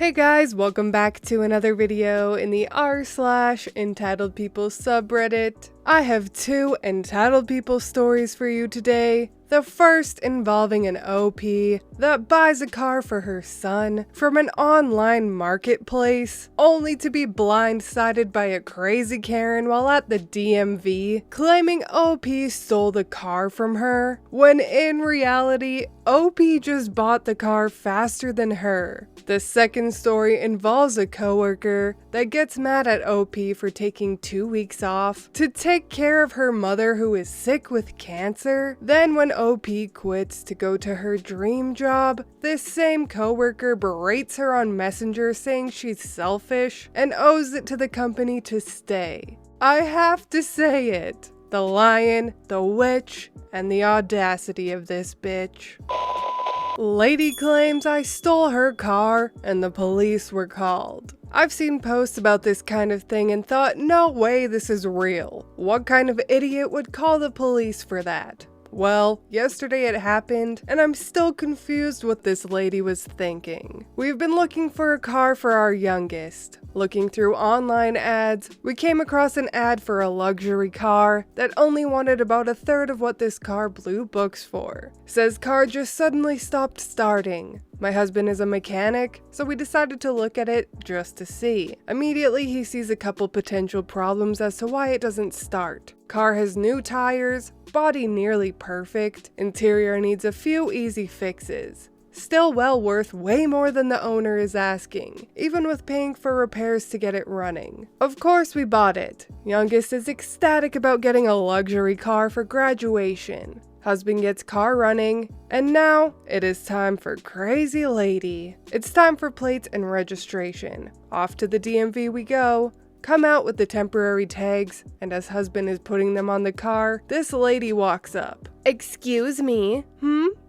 Hey guys, welcome back to another video in the rSlash entitled people subreddit. I have two entitled people stories for you today. The first involving an OP that buys a car for her son from an online marketplace, only to be blindsided by a crazy Karen while at the DMV, claiming OP stole the car from her, when in reality, OP just bought the car faster than her. The second story involves a coworker that gets mad at OP for taking 2 weeks off to take care of her mother who is sick with cancer. Then when OP quits to go to her dream job, this same coworker berates her on Messenger saying she's selfish and owes it to the company to stay. I have to say it. The lion, the witch, and the audacity of this bitch. Lady claims I stole her car and the police were called. I've seen posts about this kind of thing and thought, no way this is real. What kind of idiot would call the police for that? Well, yesterday it happened, and I'm still confused what this lady was thinking. We've been looking for a car for our youngest. Looking through online ads, we came across an ad for a luxury car that only wanted about a third of what this car Blue books for. Says car just suddenly stopped starting. My husband is a mechanic, so we decided to look at it just to see. Immediately he sees a couple potential problems as to why it doesn't start. Car has new tires, body nearly perfect, interior needs a few easy fixes. Still well worth way more than the owner is asking, even with paying for repairs to get it running. Of course we bought it. Youngest is ecstatic about getting a luxury car for graduation. Husband gets car running, and now it is time for crazy lady. It's time for plates and registration. Off to the DMV we go. Come out with the temporary tags, and as husband is putting them on the car, this lady walks up. Excuse me?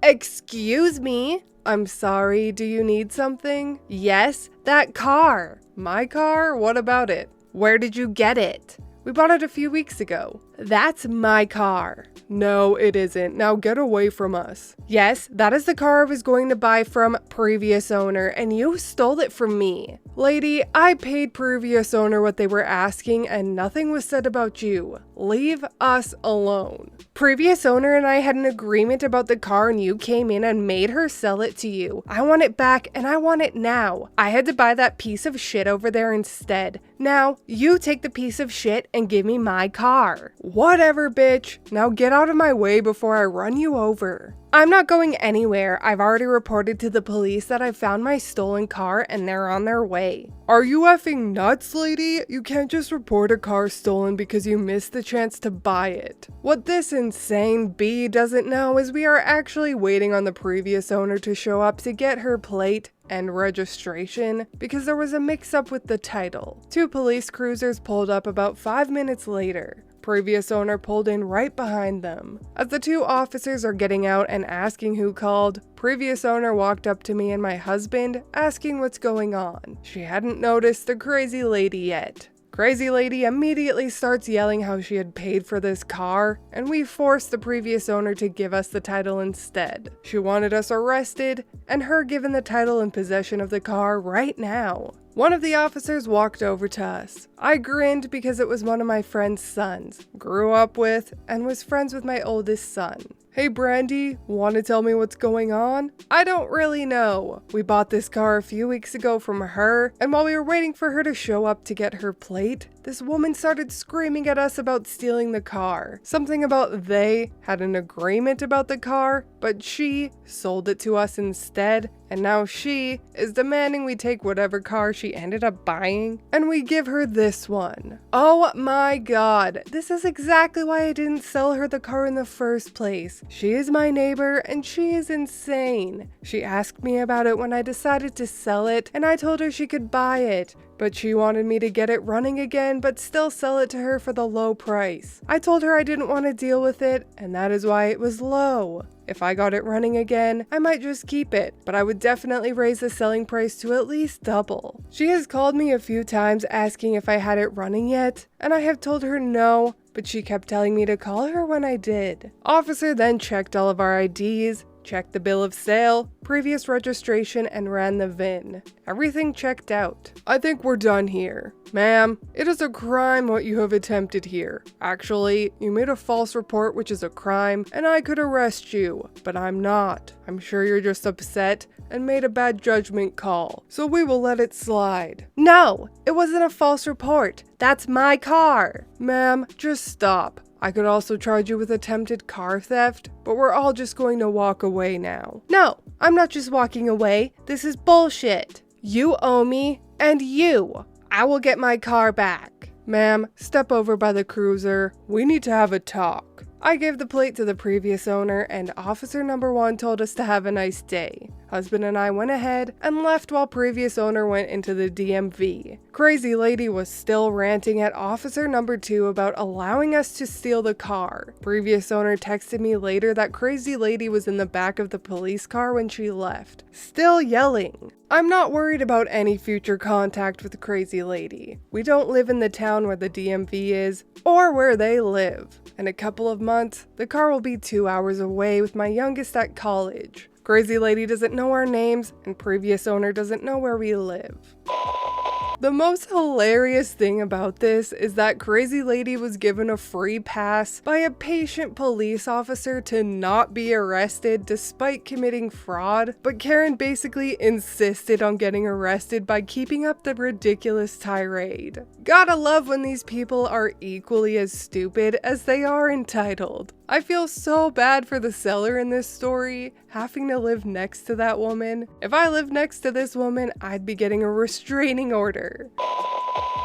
Excuse me? I'm sorry, do you need something? Yes, that car. My car? What about it? Where did you get it? We bought it a few weeks ago. That's my car. No, it isn't. Now get away from us. Yes, that is the car I was going to buy from previous owner, and you stole it from me. Lady, I paid previous owner what they were asking, and nothing was said about you. Leave us alone. Previous owner and I had an agreement about the car, and you came in and made her sell it to you. I want it back, and I want it now. I had to buy that piece of shit over there instead. Now, you take the piece of shit and give me my car. Whatever, bitch. Now get out of my way before I run you over. I'm not going anywhere. I've already reported to the police that I found my stolen car and they're on their way. Are you effing nuts, lady? You can't just report a car stolen because you missed the chance to buy it. What this insane bee doesn't know is we are actually waiting on the previous owner to show up to get her plate and registration because there was a mix-up with the title. 2 police cruisers pulled up about 5 minutes later. Previous owner pulled in right behind them. As the 2 officers are getting out and asking who called, previous owner walked up to me and my husband asking what's going on. She hadn't noticed the crazy lady yet. Crazy lady immediately starts yelling how she had paid for this car, and we forced the previous owner to give us the title instead. She wanted us arrested, and her given the title and possession of the car right now. One of the officers walked over to us. I grinned because it was one of my friend's sons, grew up with, and was friends with my oldest son. Hey Brandy, want to tell me what's going on? I don't really know. We bought this car a few weeks ago from her, and while we were waiting for her to show up to get her plate, this woman started screaming at us about stealing the car. Something about they had an agreement about the car, but she sold it to us instead, and now she is demanding we take whatever car she ended up buying, and we give her this one. Oh my god, this is exactly why I didn't sell her the car in the first place. She is my neighbor, and she is insane. She asked me about it when I decided to sell it, and I told her she could buy it. But she wanted me to get it running again, but still sell it to her for the low price. I told her I didn't want to deal with it, and that is why it was low. If I got it running again, I might just keep it, but I would definitely raise the selling price to at least double. She has called me a few times asking if I had it running yet, and I have told her no, but she kept telling me to call her when I did. Officer then checked all of our IDs, checked the bill of sale, previous registration, and ran the VIN. Everything checked out. I think we're done here. Ma'am, it is a crime what you have attempted here. Actually, you made a false report, which is a crime, and I could arrest you, but I'm not. I'm sure you're just upset and made a bad judgment call, so we will let it slide. No, it wasn't a false report. That's my car. Ma'am, just stop. I could also charge you with attempted car theft, but we're all just going to walk away now. No, I'm not just walking away. This is bullshit. You owe me, and you. I will get my car back. Ma'am, step over by the cruiser. We need to have a talk. I gave the plate to the previous owner, and officer number 1 told us to have a nice day. Husband and I went ahead and left while previous owner went into the DMV. Crazy lady was still ranting at officer number 2 about allowing us to steal the car. Previous owner texted me later that crazy lady was in the back of the police car when she left, still yelling. I'm not worried about any future contact with the crazy lady. We don't live in the town where the DMV is, or where they live. In a couple of months, the car will be 2 hours away with my youngest at college. Crazy lady doesn't know our names, and previous owner doesn't know where we live. The most hilarious thing about this is that crazy lady was given a free pass by a patient police officer to not be arrested despite committing fraud, but Karen basically insisted on getting arrested by keeping up the ridiculous tirade. Gotta love when these people are equally as stupid as they are entitled. I feel so bad for the seller in this story, having to live next to that woman. If I lived next to this woman, I'd be getting a restraining order.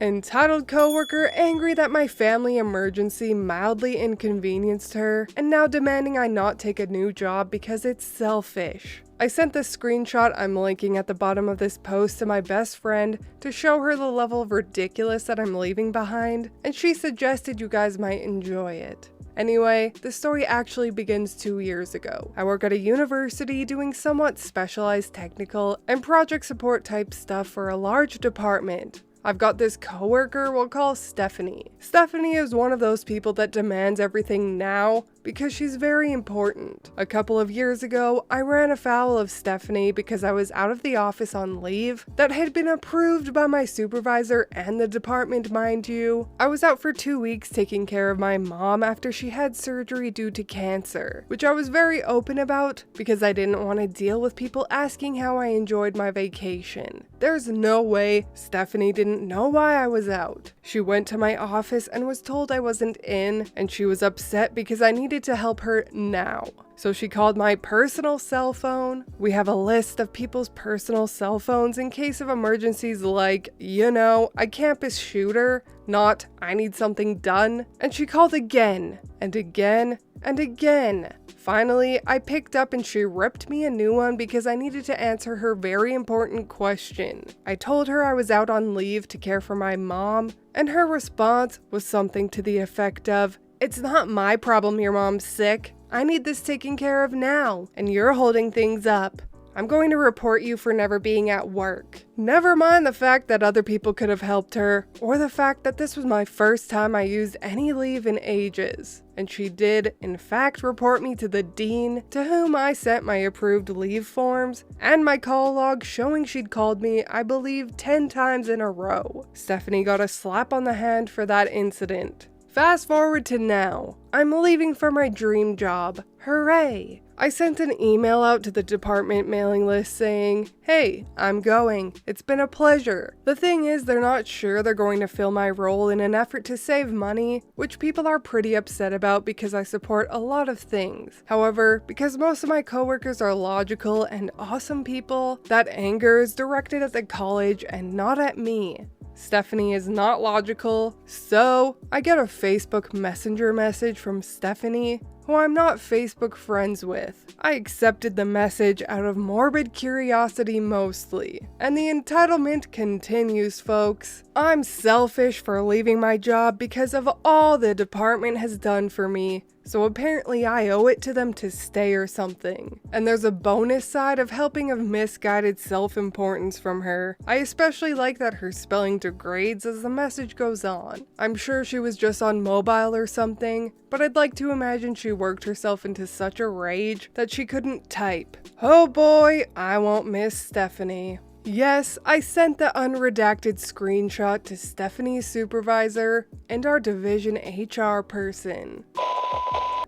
Entitled coworker angry that my family emergency mildly inconvenienced her, and now demanding I not take a new job because it's selfish. I sent the screenshot I'm linking at the bottom of this post to my best friend to show her the level of ridiculous that I'm leaving behind, and she suggested you guys might enjoy it. Anyway, the story actually begins 2 years ago. I work at a university doing somewhat specialized technical and project support type stuff for a large department. I've got this coworker we'll call Stephanie. Stephanie is one of those people that demands everything now because she's very important. A couple of years ago, I ran afoul of Stephanie because I was out of the office on leave that had been approved by my supervisor and the department, mind you. I was out for 2 weeks taking care of my mom after she had surgery due to cancer, which I was very open about because I didn't want to deal with people asking how I enjoyed my vacation. There's no way Stephanie didn't know why I was out. She went to my office and was told I wasn't in, and she was upset because I needed to help her now. So she called my personal cell phone. We have a list of people's personal cell phones in case of emergencies like, you know, a campus shooter, not I need something done. And she called again, and again, and again. Finally, I picked up and she ripped me a new one because I needed to answer her very important question. I told her I was out on leave to care for my mom, and her response was something to the effect of, "It's not my problem your mom's sick. I need this taken care of now, and you're holding things up. I'm going to report you for never being at work." Never mind the fact that other people could have helped her, or the fact that this was my first time I used any leave in ages. And she did, in fact, report me to the dean, to whom I sent my approved leave forms, and my call log showing she'd called me, I believe, 10 times in a row. Stephanie got a slap on the hand for that incident. Fast forward to now. I'm leaving for my dream job. Hooray! I sent an email out to the department mailing list saying, "Hey, I'm going. It's been a pleasure." The thing is, they're not sure they're going to fill my role in an effort to save money, which people are pretty upset about because I support a lot of things. However, because most of my coworkers are logical and awesome people, that anger is directed at the college and not at me. Stephanie is not logical, so I get a Facebook Messenger message from Stephanie, who I'm not Facebook friends with. I accepted the message out of morbid curiosity mostly, and the entitlement continues, folks. I'm selfish for leaving my job because of all the department has done for me, so apparently I owe it to them to stay or something. And there's a bonus side of helping of misguided self-importance from her. I especially like that her spelling degrades as the message goes on. I'm sure she was just on mobile or something, but I'd like to imagine she worked herself into such a rage that she couldn't type. Oh boy, I won't miss Stephanie. Yes, I sent the unredacted screenshot to Stephanie's supervisor and our division HR person.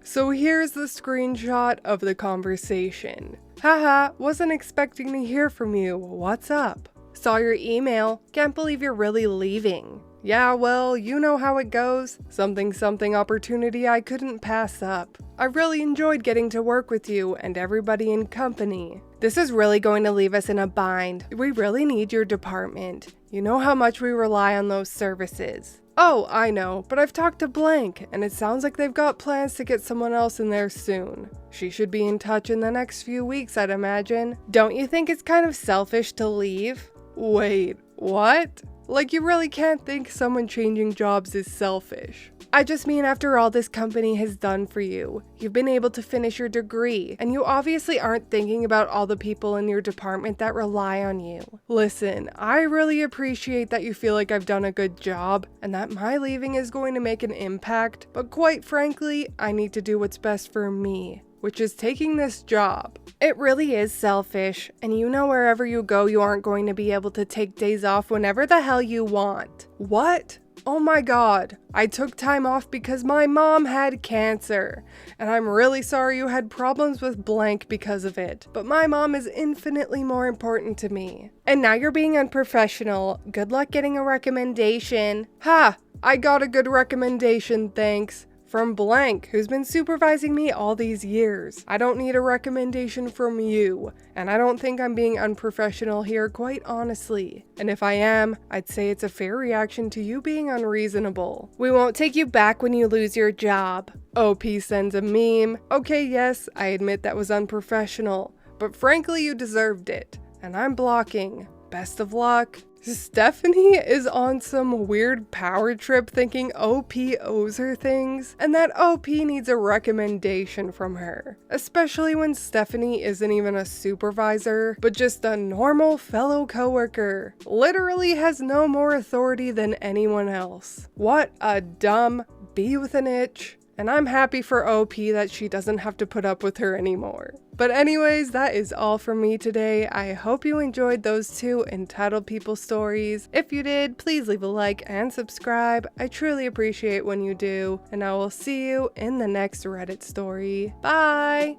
So here's the screenshot of the conversation. Haha, wasn't expecting to hear from you. What's up? Saw your email. Can't believe you're really leaving. Yeah, well, you know how it goes. Something opportunity I couldn't pass up. I really enjoyed getting to work with you and everybody in company. This is really going to leave us in a bind. We really need your department. You know how much we rely on those services. Oh, I know, but I've talked to Blank, and it sounds like they've got plans to get someone else in there soon. She should be in touch in the next few weeks, I'd imagine. Don't you think it's kind of selfish to leave? Wait, what? Like, you really can't think someone changing jobs is selfish. I just mean after all this company has done for you, you've been able to finish your degree, and you obviously aren't thinking about all the people in your department that rely on you. Listen, I really appreciate that you feel like I've done a good job, and that my leaving is going to make an impact, but quite frankly, I need to do what's best for me, which is taking this job. It really is selfish, and you know wherever you go you aren't going to be able to take days off whenever the hell you want. What? Oh my god, I took time off because my mom had cancer, and I'm really sorry you had problems with Blank because of it, but my mom is infinitely more important to me. And now you're being unprofessional. Good luck getting a recommendation. Ha! I got a good recommendation, thanks. From Blank, who's been supervising me all these years. I don't need a recommendation from you, and I don't think I'm being unprofessional here, quite honestly. And if I am, I'd say it's a fair reaction to you being unreasonable. We won't take you back when you lose your job. OP sends a meme. Okay, yes, I admit that was unprofessional, but frankly you deserved it, and I'm blocking. Best of luck. Stephanie is on some weird power trip thinking OP owes her things, and that OP needs a recommendation from her. Especially when Stephanie isn't even a supervisor, but just a normal fellow coworker. Literally has no more authority than anyone else. What a dumb bee with an itch. And I'm happy for OP that she doesn't have to put up with her anymore. But anyways, that is all from me today. I hope you enjoyed those two entitled people stories. If you did, please leave a like and subscribe. I truly appreciate when you do. And I will see you in the next Reddit story. Bye!